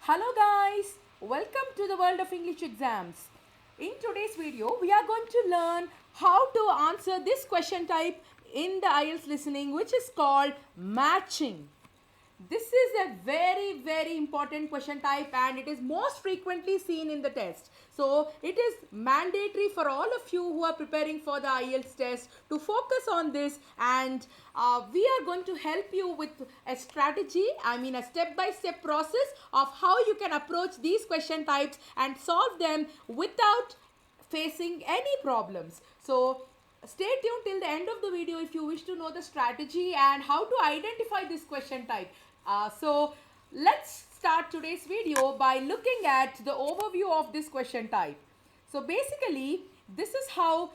Hello guys, welcome to the world of English exams. In today's video, we are going to learn how to answer this question type in the IELTS listening, which is called matching. This is a very important question type and it is most frequently seen in the test. So it is mandatory for all of you who are preparing for the IELTS test to focus on this, and we are going to help you with a strategy, a step-by-step process of how you can approach these question types and solve them without facing any problems. So stay tuned till the end of the video if you wish to know the strategy and how to identify this question type. So let's start today's video by looking at the overview of this question type. So basically, this is how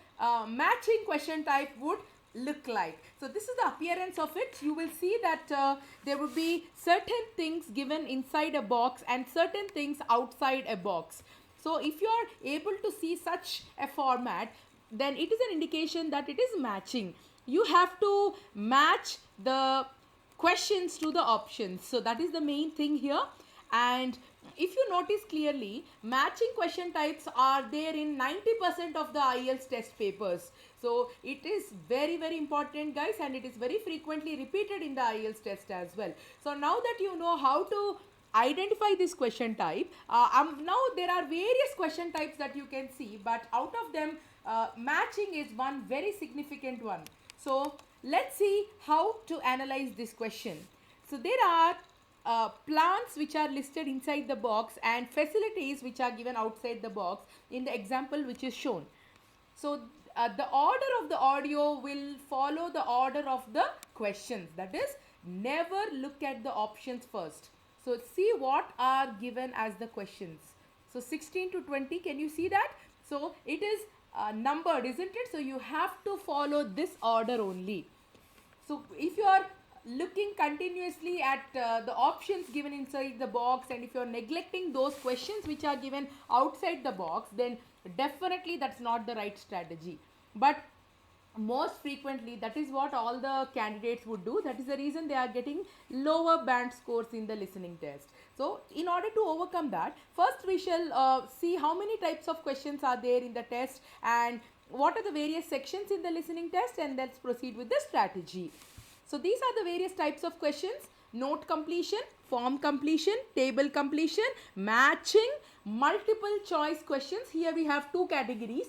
matching question type would look like. So this is the appearance of it. You will see that there will be certain things given inside a box and certain things outside a box. So if you are able to see such a format, then it is an indication that it is matching. You have to match the questions to the options. So that is the main thing here. And if you notice clearly, matching question types are there in 90% of the IELTS test papers. So it is very important, guys, and it is very frequently repeated in the IELTS test as well. So now that you know how to identify this question type, now there are various question types that you can see, but out of them matching is one very significant one. So let's see how to analyze this question. So there are plants which are listed inside the box and facilities which are given outside the box in the example which is shown. So the order of the audio will follow the order of the questions. That is, never look at the options first. So see what are given as the questions. So 16 to 20, can you see that? So it is numbered, isn't it? So you have to follow this order only. So if you are looking continuously at the options given inside the box, and if you are neglecting those questions which are given outside the box, then definitely that's not the right strategy. But most frequently that is what all the candidates would do. That is the reason they are getting lower band scores in the listening test. So in order to overcome that, first we shall see how many types of questions are there in the test and what are the various sections in the listening test, and let's proceed with the strategy. So these are the various types of questions: note completion, form completion, table completion, matching, multiple choice questions. Here we have two categories: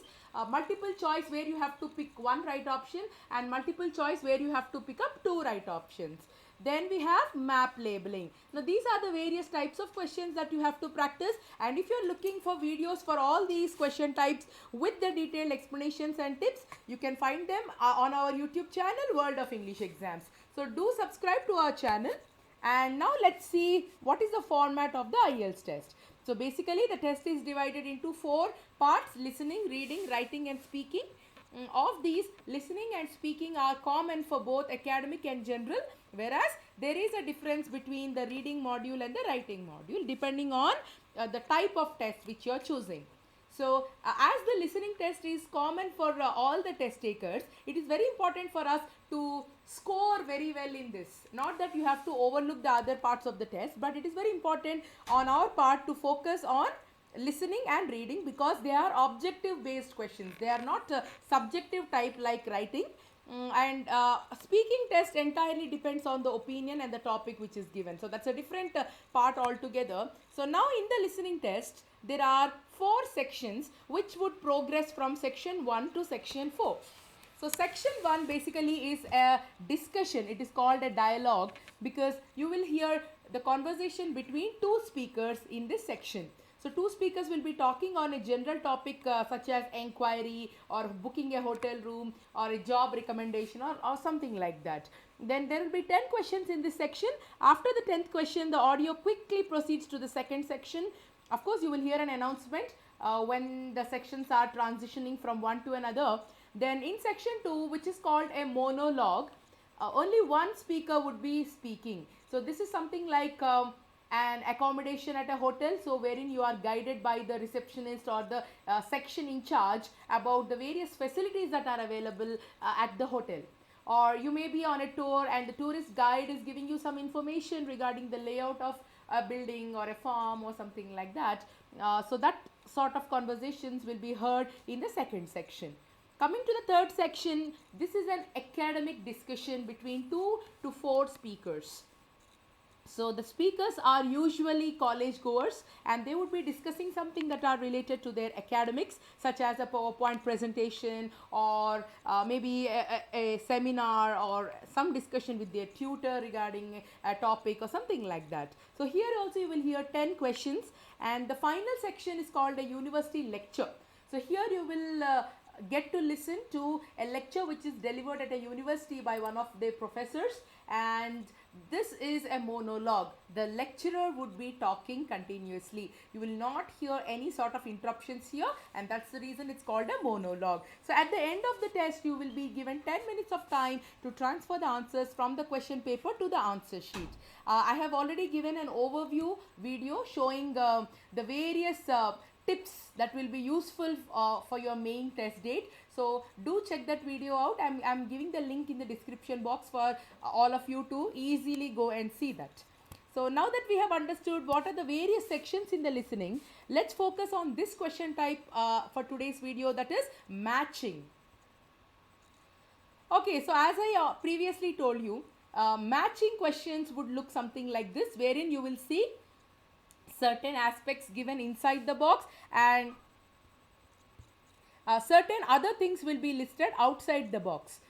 multiple choice where you have to pick one right option, and multiple choice where you have to pick up two right options. Then we have map labeling. Now these are the various types of questions that you have to practice, and if you are looking for videos for all these question types with the detailed explanations and tips, you can find them on our YouTube channel, World of English Exams. So do subscribe to our channel. And now let's see what is the format of the IELTS test. So basically the test is divided into 4 parts: listening, reading, writing and speaking. Of these, listening and speaking are common for both academic and general, whereas there is a difference between the reading module and the writing module depending on the type of test which you are choosing. So as the listening test is common for all the test takers, it is very important for us to score very well in this. Not that you have to overlook the other parts of the test, but it is very important on our part to focus on listening and reading, because they are objective based questions. They are not subjective type like writing. And speaking test entirely depends on the opinion and the topic which is given. So that's a different part altogether. So now in the listening test, there are 4 sections which would progress from section 1 to section 4. So section 1 basically is a discussion. It is called a dialogue because you will hear the conversation between 2 speakers in this section. So 2 speakers will be talking on a general topic such as enquiry or booking a hotel room or a job recommendation or something like that. Then there will be 10 questions in this section. After the 10th question, the audio quickly proceeds to the second section. Of course, you will hear an announcement when the sections are transitioning from one to another. Then in section 2, which is called a monologue, only one speaker would be speaking. So this is something like an accommodation at a hotel, so wherein you are guided by the receptionist or the section in charge about the various facilities that are available at the hotel. Or you may be on a tour and the tourist guide is giving you some information regarding the layout of a building or a farm or something like that. So that sort of conversations will be heard in the second section. Coming to the third section, this is an academic discussion between 2 to 4 speakers. So the speakers are usually college goers, and they would be discussing something that are related to their academics, such as a PowerPoint presentation, or maybe a seminar, or some discussion with their tutor regarding a topic or something like that. So here also you will hear 10 questions, and the final section is called a university lecture. So here you will get to listen to a lecture which is delivered at a university by one of their professors, and this is a monologue. The lecturer would be talking continuously. You will not hear any sort of interruptions here, and that's the reason it's called a monologue. So at the end of the test, you will be given 10 minutes of time to transfer the answers from the question paper to the answer sheet. I have already given an overview video showing the various tips that will be useful for your main test date. So do check that video out. I'm giving the link in the description box for all of you to easily go and see that. So now that we have understood what are the various sections in the listening, let's focus on this question type for today's video, that is matching. Okay, so as I previously told you, matching questions would look something like this, wherein you will see certain aspects given inside the box, and certain other things will be listed outside the box.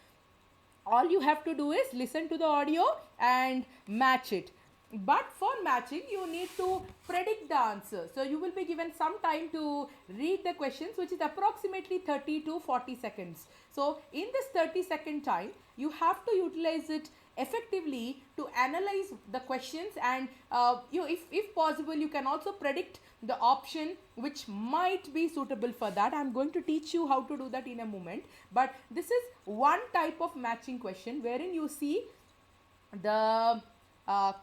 All you have to do is listen to the audio and match it. But for matching, you need to predict the answer. So you will be given some time to read the questions, which is approximately 30 to 40 seconds. So in this 30-second time, you have to utilize it effectively to analyze the questions, and if possible, you can also predict the option which might be suitable for that. I'm going to teach you how to do that in a moment. But this is one type of matching question, wherein you see the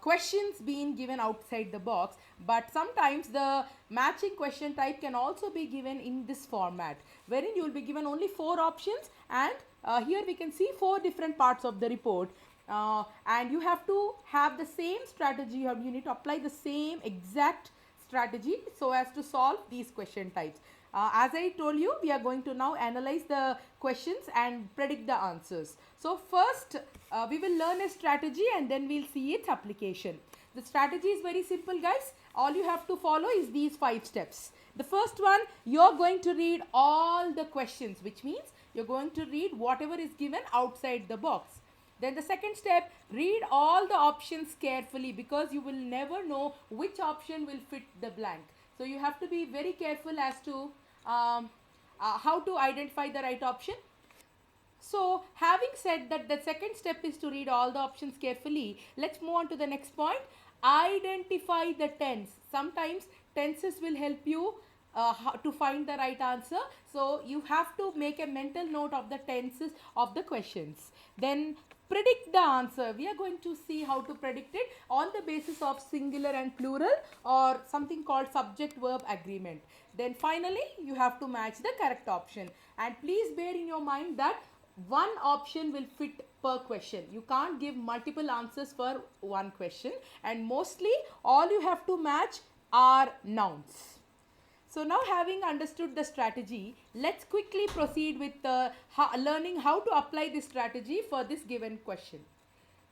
questions being given outside the box, but sometimes the matching question type can also be given in this format, wherein you will be given only 4 options, and here we can see 4 different parts of the report. And you have to have the same strategy. You need to apply the same exact strategy so as to solve these question types. As I told you, we are going to now analyze the questions and predict the answers. So first we will learn a strategy, and then we'll see its application. The strategy is very simple, guys. All you have to follow is these 5 steps. The first one, you're going to read all the questions, which means you're going to read whatever is given outside the box. Then the second step, read all the options carefully, because you will never know which option will fit the blank. So you have to be very careful as to how to identify the right option. So having said that, the second step is to read all the options carefully, let's move on to the next point. Identify the tense. Sometimes tenses will help you to find the right answer. So you have to make a mental note of the tenses of the questions. Then predict the answer. We are going to see how to predict it on the basis of singular and plural, or something called subject-verb agreement. Then finally, you have to match the correct option. And please bear in your mind that one option will fit per question. You can't give multiple answers for one question, and mostly all you have to match are nouns. So now, having understood the strategy, let's quickly proceed with learning how to apply this strategy for this given question.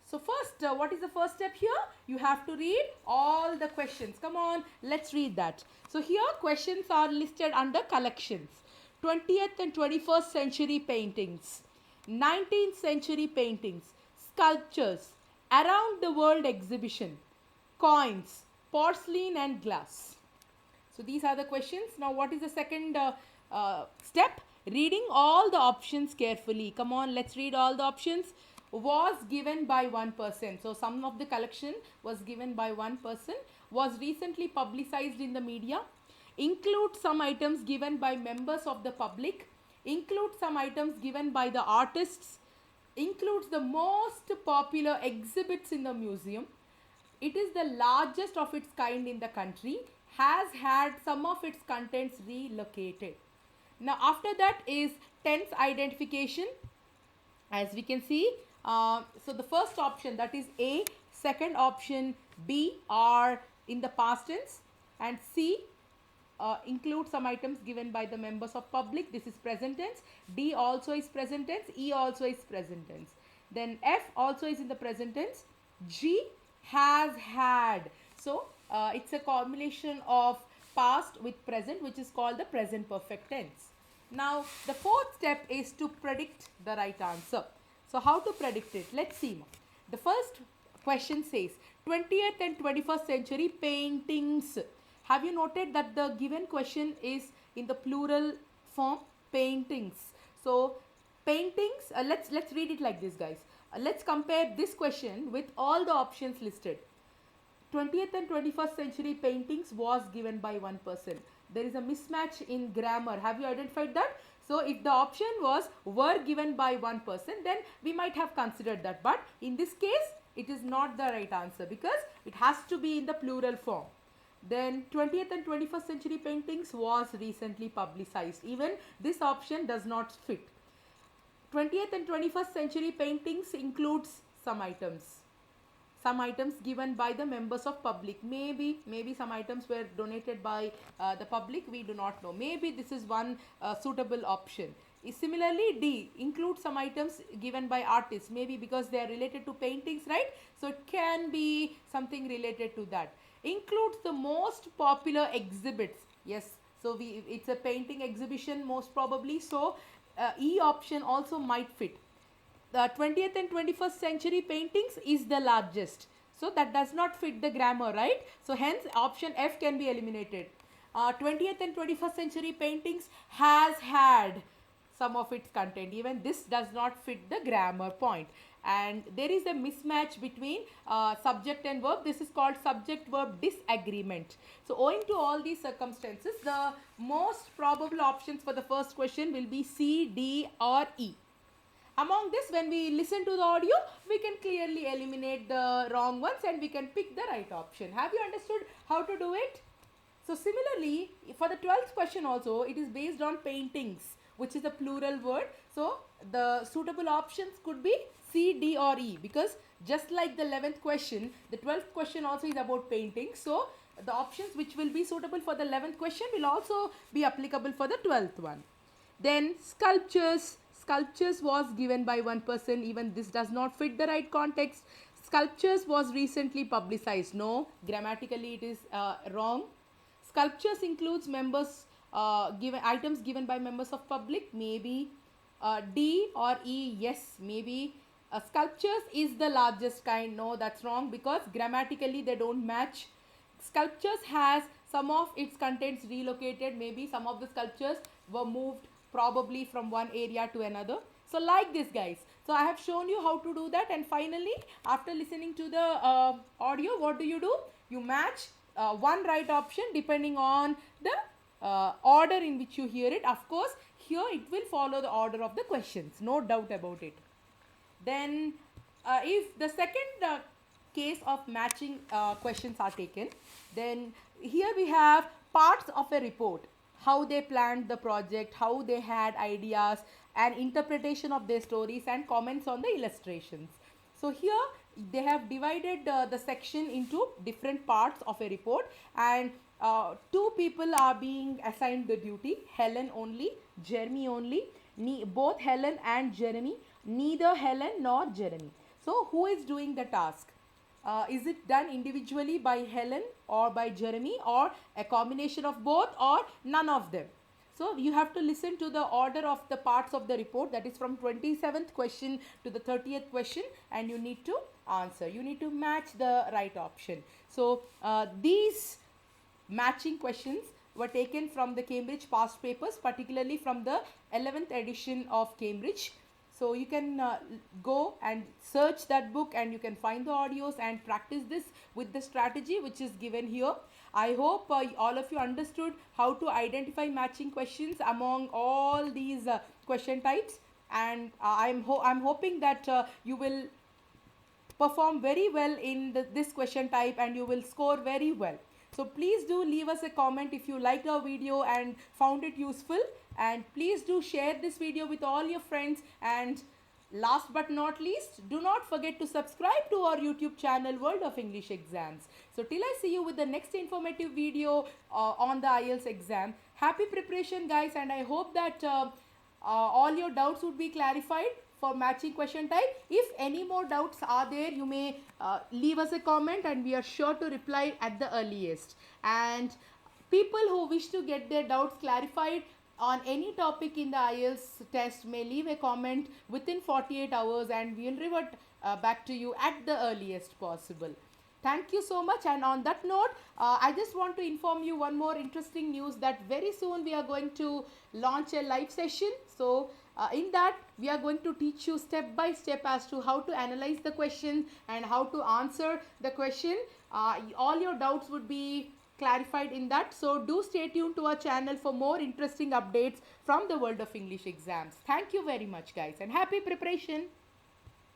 So first, what is the first step here? You have to read all the questions. Come on, let's read that. So here questions are listed under collections. 20th and 21st century paintings, 19th century paintings, sculptures, around the world exhibition, coins, porcelain and glass. So these are the questions. Now what is the second step? Reading all the options carefully. Come on, let's read all the options. Was given by one person. So some of the collection was given by one person. Was recently publicized in the media. Include some items given by members of the public. Include some items given by the artists. Includes the most popular exhibits in the museum. It is the largest of its kind in the country. Has had some of its contents relocated. Now after that is tense identification. As we can see, so the first option, that is A, second option B are in the past tense, and C include some items given by the members of public. This is present tense. D also is present tense. E also is present tense. Then F also is in the present tense. G has had. So it's a combination of past with present, which is called the present perfect tense. Now the fourth step is to predict the right answer. So how to predict it? Let's see. The first question says 20th and 21st century paintings. Have you noted that the given question is in the plural form, paintings? So paintings, let's read it like this, guys. Let's compare this question with all the options listed. 20th and 21st century paintings was given by one person. There is a mismatch in grammar. Have you identified that? So if the option was were given by one person, then we might have considered that. But in this case, it is not the right answer because it has to be in the plural form. Then 20th and 21st century paintings was recently publicized. Even this option does not fit. 20th and 21st century paintings includes some items given by the members of public. Maybe some items were donated by the public, we do not know. Maybe this is one suitable option. Similarly, D includes some items given by artists, maybe because they are related to paintings, right? So it can be something related to that. Includes the most popular exhibits. Yes, so it's a painting exhibition most probably. So E option also might fit. The 20th and 21st century paintings is the largest. So that does not fit the grammar, right? So hence option F can be eliminated. 20th and 21st century paintings has had some of its content. Even this does not fit the grammar point. And there is a mismatch between subject and verb. This is called subject-verb disagreement. So owing to all these circumstances, the most probable options for the first question will be C, D or E. Among this, when we listen to the audio, we can clearly eliminate the wrong ones and we can pick the right option. Have you understood how to do it? So similarly, for the 12th question also, it is based on paintings, which is a plural word. So the suitable options could be C, D or E, because just like the 11th question, the 12th question also is about paintings. So the options which will be suitable for the 11th question will also be applicable for the 12th one. Then sculptures. Sculptures was given by one person. Even this does not fit the right context. Sculptures was recently publicized. No, grammatically it is wrong. Sculptures includes items given by members of public. Maybe D or E. Yes, maybe. Sculptures is the largest kind. No, that's wrong because grammatically they don't match. Sculptures has some of its contents relocated. Maybe some of the sculptures were moved probably from one area to another. So like this, guys. So I have shown you how to do that, and finally after listening to the audio, what do? You match one right option depending on the order in which you hear it. Of course, here it will follow the order of the questions, no doubt about it. Then if the second case of matching questions are taken, then here we have parts of a report. How they planned the project, how they had ideas, and interpretation of their stories, and comments on the illustrations. So here they have divided the section into different parts of a report, and two people are being assigned the duty. Helen only, Jeremy only. Both Helen and Jeremy, neither Helen nor Jeremy. So who is doing the task? Is it done individually by Helen or by Jeremy, or a combination of both, or none of them? So you have to listen to the order of the parts of the report, that is from 27th question to the 30th question, and you need to answer. You need to match the right option. So these matching questions were taken from the Cambridge past papers, particularly from the 11th edition of Cambridge. So you can go and search that book, and you can find the audios and practice this with the strategy which is given here. I hope all of you understood how to identify matching questions among all these question types, and I'm hoping that you will perform very well in this question type and you will score very well. So please do leave us a comment if you liked our video and found it useful, and please do share this video with all your friends, and Last but not least, do not forget to subscribe to our YouTube channel World of English Exams. So till I see you with the next informative video on the IELTS exam. Happy preparation guys, and I hope that all your doubts would be clarified for matching question type. If any more doubts are there, you may leave us a comment and we are sure to reply at the earliest. And people who wish to get their doubts clarified on any topic in the IELTS test may leave a comment within 48 hours and we will revert back to you at the earliest possible. Thank you so much, and on that note, I just want to inform you one more interesting news that very soon we are going to launch a live session. So in that we are going to teach you step by step as to how to analyze the question and how to answer the question. All your doubts would be clarified in that. So do stay tuned to our channel for more interesting updates from the world of English exams. Thank you very much guys, and happy preparation.